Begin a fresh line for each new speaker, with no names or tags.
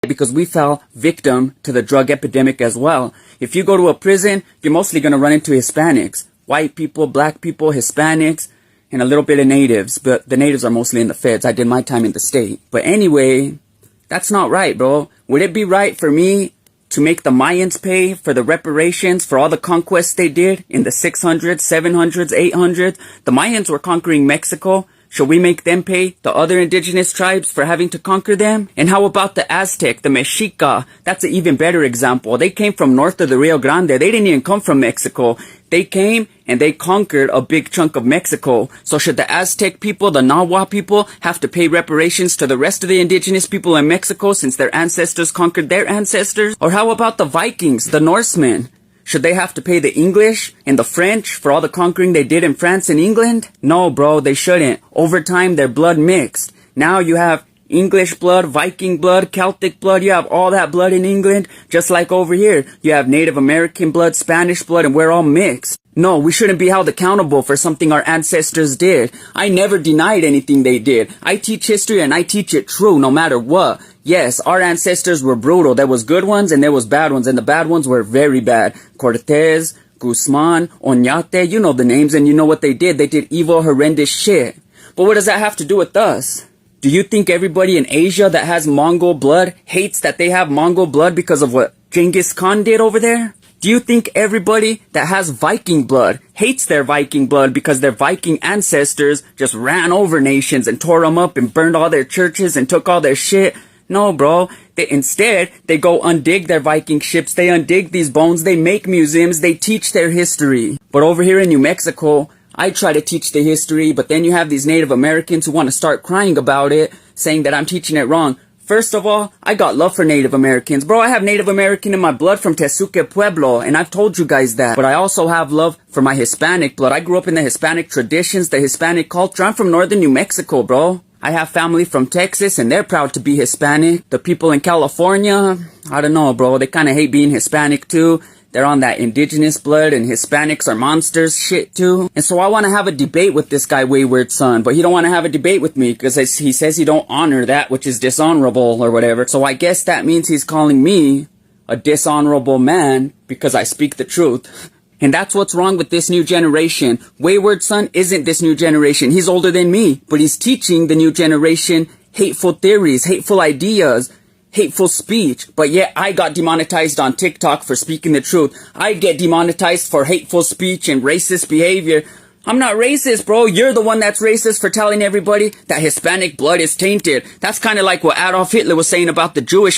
because we fell victim to the drug epidemic as well. If you go to a prison, you're mostly going to run into Hispanics. White people, black people, Hispanics, and a little bit of natives. But the natives are mostly in the feds. I did my time in the state. But anyway, that's not right, bro. Would it be right for me to make the Mayans pay for the reparations for all the conquests they did in the 600s, 700s, 800s? The Mayans were conquering Mexico. Should we make them pay the other indigenous tribes for having to conquer them? And how about the Aztec, the Mexica? That's an even better example. They came from north of the Rio Grande. They didn't even come from Mexico. They came and they conquered a big chunk of Mexico. So should the Aztec people, the Nahua people, have to pay reparations to the rest of the indigenous people in Mexico since their ancestors conquered their ancestors? Or how about the Vikings, the Norsemen? Should they have to pay the English and the French for all the conquering they did in France and England? No, bro, they shouldn't. Over time, their blood mixed. Now you have English blood, Viking blood, Celtic blood. You have all that blood in England. Just like over here, you have Native American blood, Spanish blood, and we're all mixed. No, we shouldn't be held accountable for something our ancestors did. I never denied anything they did. I teach history and I teach it true no matter what. Yes, our ancestors were brutal. There was good ones and there was bad ones, and the bad ones were very bad. Cortez, Guzman, Oñate, you know the names and you know what they did. They did evil, horrendous shit. But what does that have to do with us? Do you think everybody in Asia that has Mongol blood hates that they have Mongol blood because of what Genghis Khan did over there? Do you think everybody that has Viking blood hates their Viking blood because their Viking ancestors just ran over nations and tore them up and burned all their churches and took all their shit? No, bro. Instead, they go undig their Viking ships, they undig these bones, they make museums, they teach their history. But over here in New Mexico, I try to teach the history, but then you have these Native Americans who want to start crying about it, saying that I'm teaching it wrong. First of all, I got love for Native Americans. Bro, I have Native American in my blood from Tesuque Pueblo, and I've told you guys that. But I also have love for my Hispanic blood. I grew up in the Hispanic traditions, the Hispanic culture. I'm from northern New Mexico, bro. I have family from Texas, and they're proud to be Hispanic. The people in California, I don't know, bro. They kind of hate being Hispanic, too. They're on that indigenous blood, and Hispanics are monsters shit, too. And so I want to have a debate with this guy, Wayward Son, but he don't want to have a debate with me because he says he don't honor that which is dishonorable or whatever. So I guess that means he's calling me a dishonorable man because I speak the truth. And that's what's wrong with this new generation. Wayward Son isn't this new generation. He's older than me, but he's teaching the new generation hateful theories, hateful ideas, hateful speech. But yet I got demonetized on TikTok for speaking the truth. I get demonetized for hateful speech and racist behavior. I'm not racist, bro. You're the one that's racist for telling everybody that Hispanic blood is tainted. That's kind of like what Adolf Hitler was saying about the Jewish